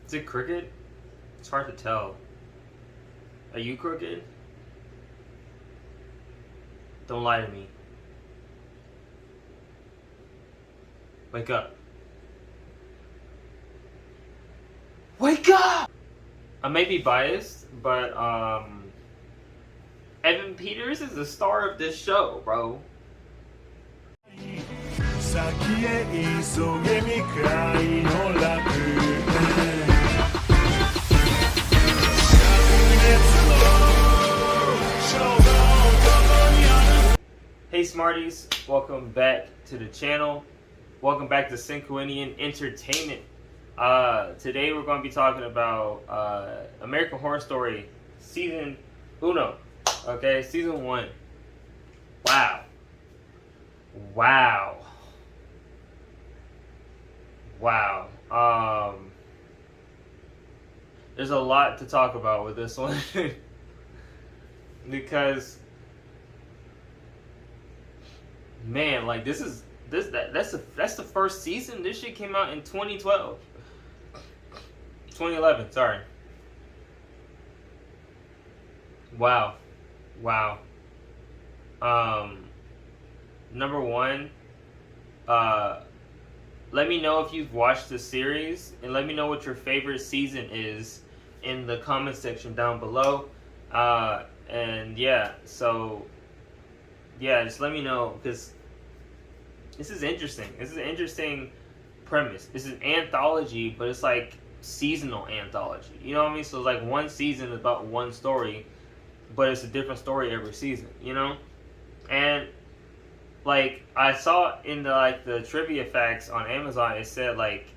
Is it crooked? It's hard to tell. Are you crooked? Don't lie to me. Wake up. Wake up! I may be biased, but Evan Peters is the star of this show, bro. Hey Smarties, welcome back to the channel. Welcome back to Senkuinian Entertainment. Today we're going to be talking about American Horror Story Season 1. Okay, Season 1. Wow. Wow. Wow. There's a lot to talk about with this one. Because man, like that's the first season. This shit came out in 2011, sorry. Wow. Number one, let me know if you've watched the series, and let me know what your favorite season is in the comment section down below. And yeah, so yeah, just let me know, because this is interesting. This is an interesting premise. This is an anthology, but it's like seasonal anthology. You know what I mean? So it's like one season is about one story, but it's a different story every season, you know? And like I saw in the trivia facts on Amazon, it said like,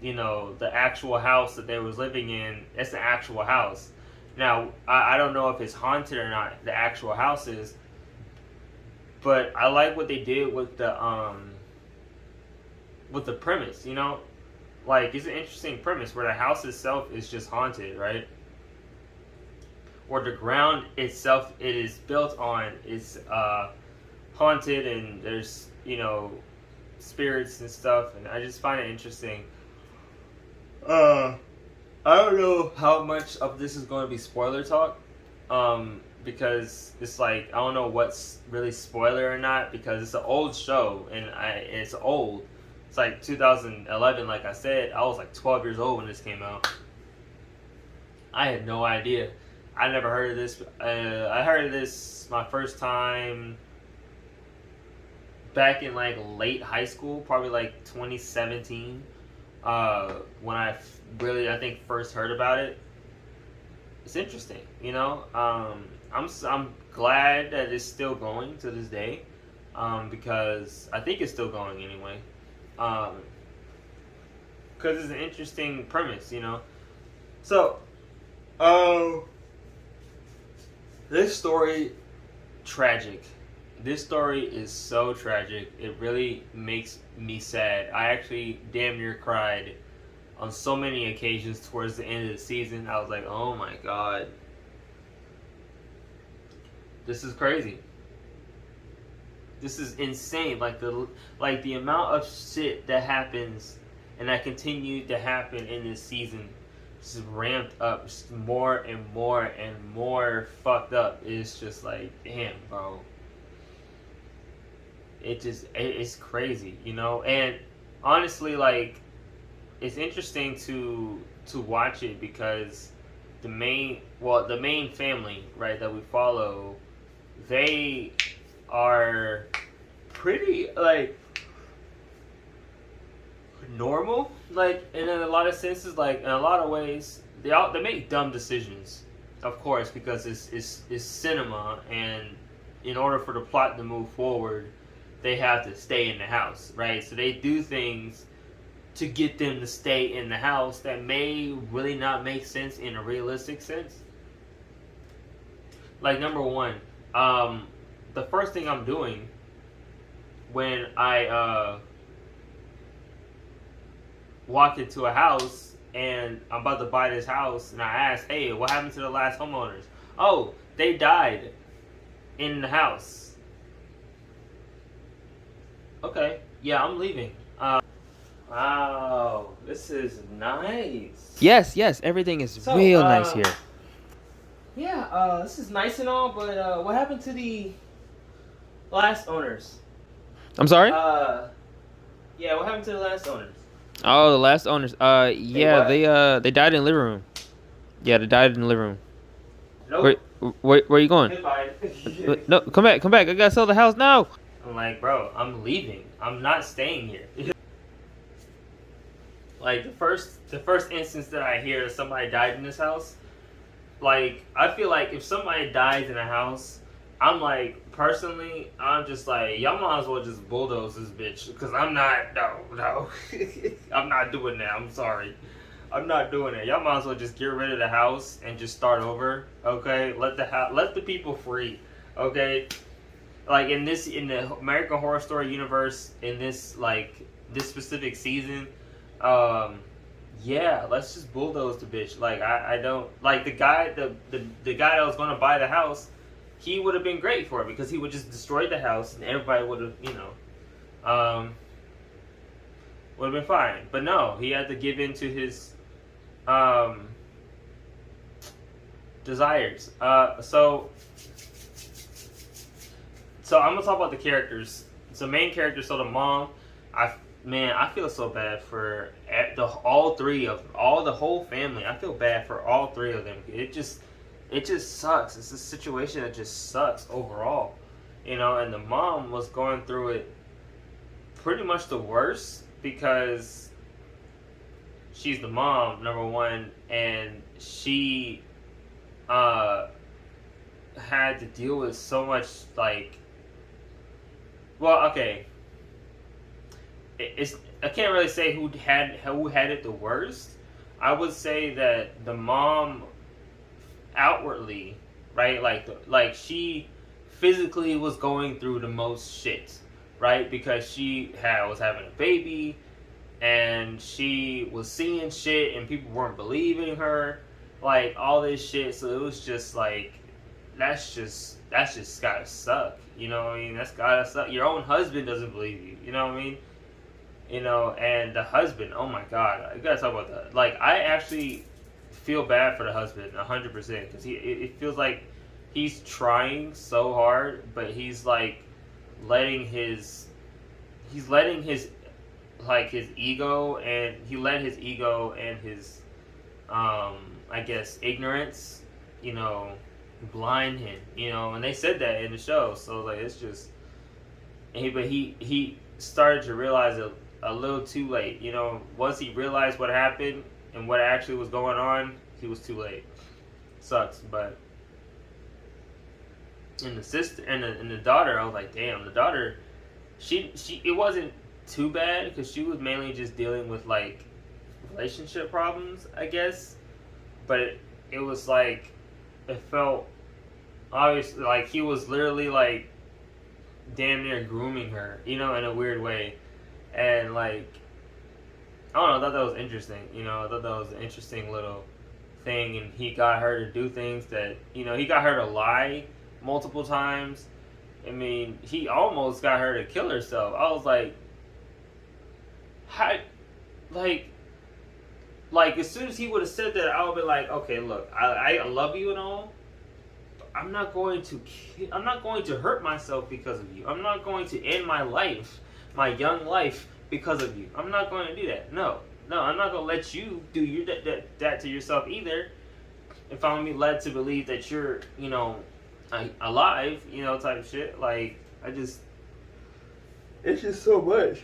you know, the actual house that they was living in, it's the actual house. Now, I don't know if it's haunted or not, the actual house is, but I like what they did with the premise, you know? Like, it's an interesting premise where the house itself is just haunted, right? Or the ground itself it is built on is haunted, and there's, you know, spirits and stuff, and I just find it interesting. I don't know how much of this is going to be spoiler talk, because it's like, I don't know what's really spoiler or not, because it's an old show, and it's old. It's like 2011, like I said. I was like 12 years old when this came out. I had no idea. I never heard of this. I heard of this my first time back in like late high school, probably like 2017, when I think first heard about it. It's interesting, you know. I'm glad that it's still going to this day, because I think it's still going anyway. Because it's an interesting premise, you know. So, this story, tragic. This story is so tragic. It really makes me sad. I actually damn near cried on so many occasions towards the end of the season. I was like, oh my god. This is crazy. This is insane. Like the amount of shit that happens and that continued to happen in this season just ramped up, just more and more and more fucked up. It's just like, damn, bro. It's crazy, you know? And honestly, like, it's interesting to watch it, because the main family, right, that we follow, they are pretty like normal, like in a lot of senses, like in a lot of ways they make dumb decisions, of course, because it's cinema, and in order for the plot to move forward they have to stay in the house, right? So they do things to get them to stay in the house that may really not make sense in a realistic sense. Like, number one, the first thing I'm doing when I walk into a house and I'm about to buy this house, and I ask, hey, what happened to the last homeowners? Oh, they died in the house. Okay, yeah, I'm leaving. Wow, this this is nice. Yes, everything is So, real nice here. Yeah, this is nice and all, but what happened to the last owners? I'm sorry? Yeah, what happened to the last owners? Oh, the last owners. Yeah, What? they died in the living room. Yeah, they died in the living room. Nope. Where are you going? Goodbye. No, come back. I gotta sell the house now. I'm like, bro, I'm leaving. I'm not staying here. Like the first instance that I hear that somebody died in this house, like I feel like if somebody dies in a house, I'm like personally, I'm just like y'all might as well just bulldoze this bitch because I'm not no I'm not doing that. I'm sorry, I'm not doing it. Y'all might as well just get rid of the house and just start over. Okay, let the people free. Okay, like in the American Horror Story universe, in this this specific season, yeah, let's just bulldoze the bitch. Like I don't like the guy the guy that was gonna buy the house. He would have been great for it because he would just destroy the house and everybody would have would have been fine. But no, he had to give in to his desires. So I'm gonna talk about the characters. So main characters. So the mom, I feel so bad for the whole family. I feel bad for all three of them. It just sucks. It's a situation that just sucks overall, And the mom was going through it pretty much the worst because she's the mom, number one, and she had to deal with so much okay. I can't really say who had it the worst. I would say that the mom outwardly, right, like she physically was going through the most shit, right, because she was having a baby, and she was seeing shit, and people weren't believing her, like all this shit. So it was just like that's just gotta suck. You know what I mean? That's gotta suck. Your own husband doesn't believe you. You know what I mean? And the husband, oh my god, you gotta talk about that. Like, I actually feel bad for the husband, 100%, because it feels like he's trying so hard, but he's like letting his ego, and he let his ego and his I guess ignorance, blind him, and they said that in the show. So like it's just, but he started to realize it a little too late. Once he realized what happened and what actually was going on, he was too late. Sucks, but and the sister and the daughter, I was like, damn, the daughter, she it wasn't too bad because she was mainly just dealing with like relationship problems, I guess. But it was like, it felt obviously like he was literally like damn near grooming her, in a weird way. And like, I don't know, I thought that was interesting. I thought that was an interesting little thing. And he got her to do things that, he got her to lie multiple times. I mean, he almost got her to kill herself. I was like, how, like as soon as he would have said that, I would be like, okay, look, I love you and all, but I'm not going to hurt myself because of you. I'm not going to end my life, my young life, because of you. I'm not going to do that. No, I'm not going to let you do that to yourself either. If I'm be led to believe that you're, alive, type shit. Like, it's just so much.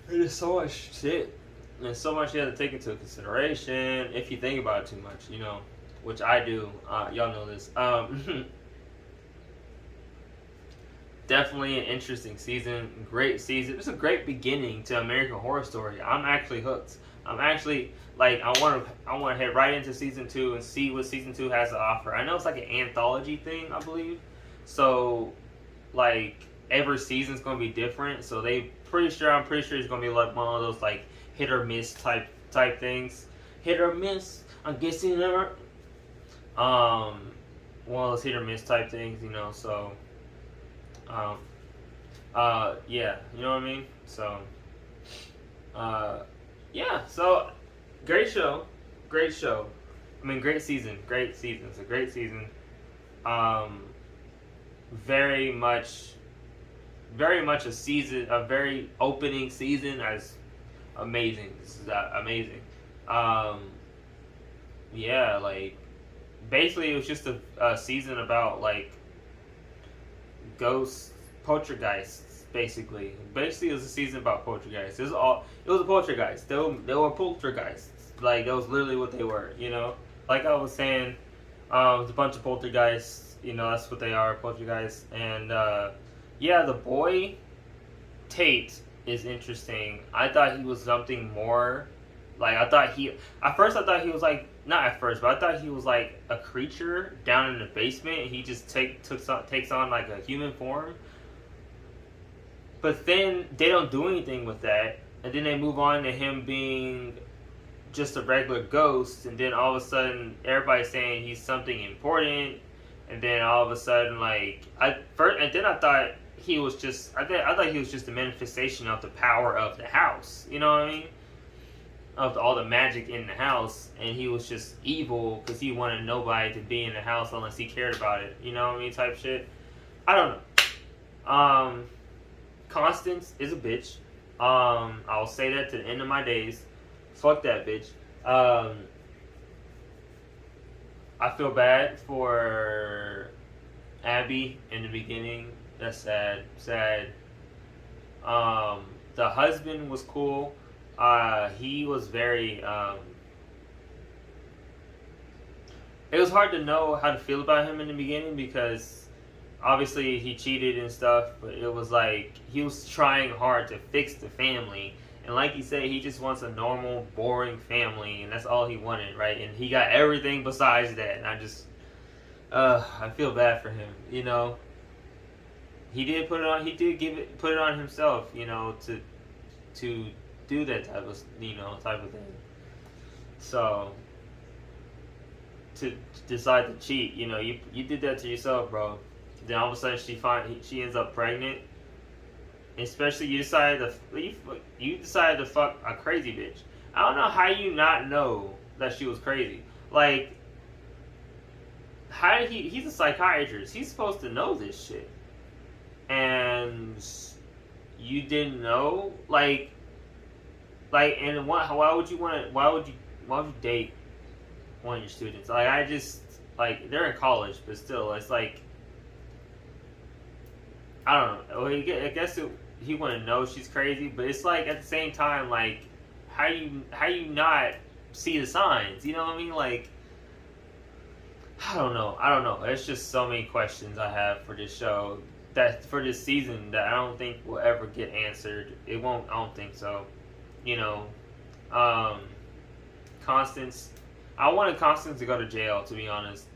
It is so much shit. And so much you have to take into consideration if you think about it too much, which I do. Y'all know this. Definitely an interesting season. Great season. It's a great beginning to American Horror Story. I'm actually hooked. I'm actually like, I want to head right into season 2 and see what season 2 has to offer. I know it's like an anthology thing, I believe. So like every season's gonna be different. So I'm pretty sure it's gonna be like one of those like hit or miss type things. Hit or miss. I'm guessing never. One of those hit or miss type things, So, yeah, you know what I mean. So, Yeah, so great show, great show. I mean, great season, great season. It's a great season. Um, very much, very much a season, a very opening season as amazing. This is amazing. Um, yeah, like basically it was just a season about like ghosts, poltergeists. Basically, it was a season about poltergeists. It was all. It was a poltergeist. They were poltergeists. Like that was literally what they were. You know, like I was saying, it's a bunch of poltergeists. You know, that's what they are, poltergeists. And yeah, the boy Tate is interesting. I thought he was something more. Like I thought he. At first, I thought he was like not at first, but I thought he was like a creature down in the basement. He just takes on like a human form. But then they don't do anything with that, and then they move on to him being just a regular ghost, and then all of a sudden everybody's saying he's something important, and then all of a sudden and then I thought he was just I thought he was just a manifestation of the power of the house. You know what I mean? Of all the magic in the house, and he was just evil because he wanted nobody to be in the house unless he cared about it. You know what I mean? Type shit. I don't know. Constance is a bitch. I'll say that to the end of my days. Fuck that bitch. I feel bad for Abby in the beginning. That's sad. Sad. The husband was cool. He was very. It was hard to know how to feel about him in the beginning because obviously he cheated and stuff, but it was like he was trying hard to fix the family. And like you said, he just wants a normal, boring family, and that's all he wanted, right? And he got everything besides that. And I feel bad for him, you know. He did put it on. He did put it on himself, you know, to do that type of thing. So to decide to cheat, you know, you did that to yourself, bro. Then all of a sudden she ends up pregnant. Especially you decided to fuck a crazy bitch. I don't know how you not know that she was crazy. Like, how did he's a psychiatrist. He's supposed to know this shit. And you didn't know? And why would you date one of your students? They're in college, but still, it's like, I don't know. Well, I guess he wouldn't know she's crazy, but it's like at the same time, like, how you not see the signs? You know what I mean? Like, I don't know. There's just so many questions I have for this show, for this season, that I don't think will ever get answered. It won't. I don't think so. You know, Constance. I wanted Constance to go to jail, to be honest.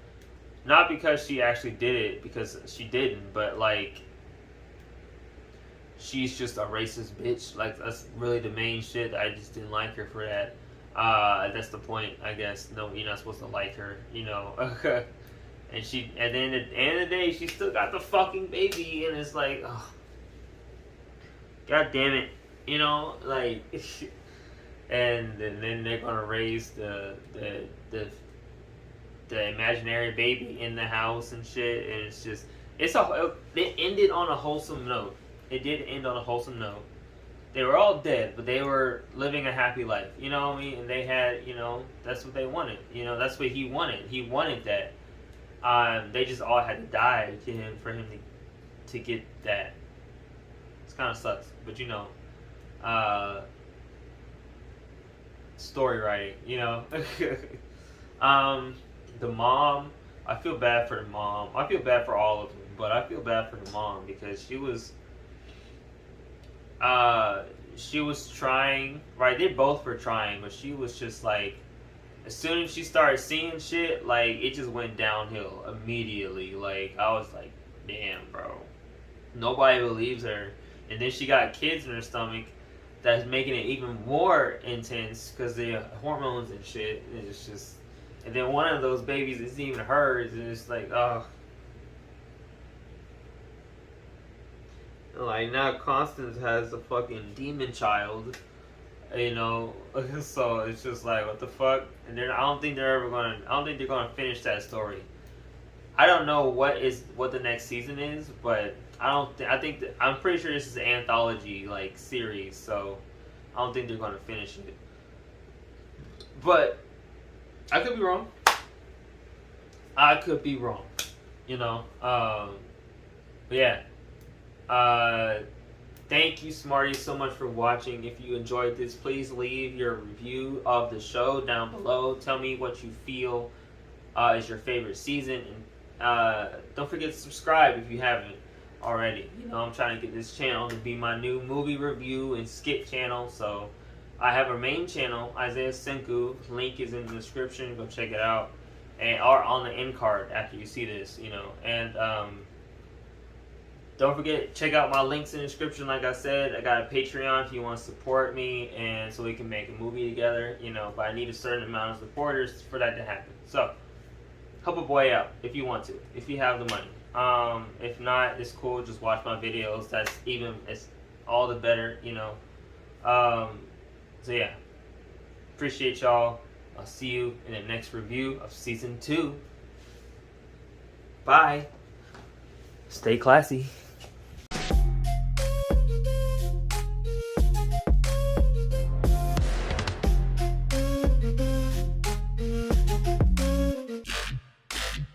Not because she actually did it, because she didn't, but like, she's just a racist bitch. Like, that's really the main shit. I just didn't like her for that. That's the point, I guess. No, you're not supposed to like her, you know. And then at the end of the day, she still got the fucking baby, and it's like, oh, god damn it, you know, like. And then they're gonna raise the imaginary baby in the house and shit, and it ended on a wholesome note. It did end on a wholesome note. They were all dead, but they were living a happy life. You know what I mean? And they had, you know, that's what they wanted. You know, that's what he wanted. He wanted that. They just all had to die to him for him to get that. It kind of sucks, but you know, story writing. You know, the mom. I feel bad for the mom. I feel bad for all of them, but I feel bad for the mom because she was trying, right? They both were trying, but she was just like, as soon as she started seeing shit, like, it just went downhill immediately. Like, I was like, damn, bro. Nobody believes her. And then she got kids in her stomach that's making it even more intense because the hormones and shit. And it's just, and then one of those babies isn't even hers, and it's like, oh. Like, now Constance has a fucking demon child, You know, so it's just like, what the fuck? And I don't think they're ever gonna. I don't think they're gonna finish that story. I don't know what the next season is, but I don't. I'm pretty sure this is an anthology like series, so I don't think they're gonna finish it. But I could be wrong. I could be wrong. You know. But yeah. Thank you, Smarty, so much for watching. If you enjoyed this, please leave your review of the show down below. Tell me what you feel is your favorite season, and don't forget to subscribe if you haven't already. You know, I'm trying to get this channel to be my new movie review and skit channel. So I have a main channel, Isaiah Senku. Link is in the description. Go check it out, or on the end card after you see this. You know, and don't forget, check out my links in the description. Like I said, I got a Patreon if you want to support me, and so we can make a movie together. You know, but I need a certain amount of supporters for that to happen. So help a boy out if you want to, if you have the money. If not, it's cool. Just watch my videos. It's all the better. You know. So yeah, appreciate y'all. I'll see you in the next review of season 2. Bye. Stay classy.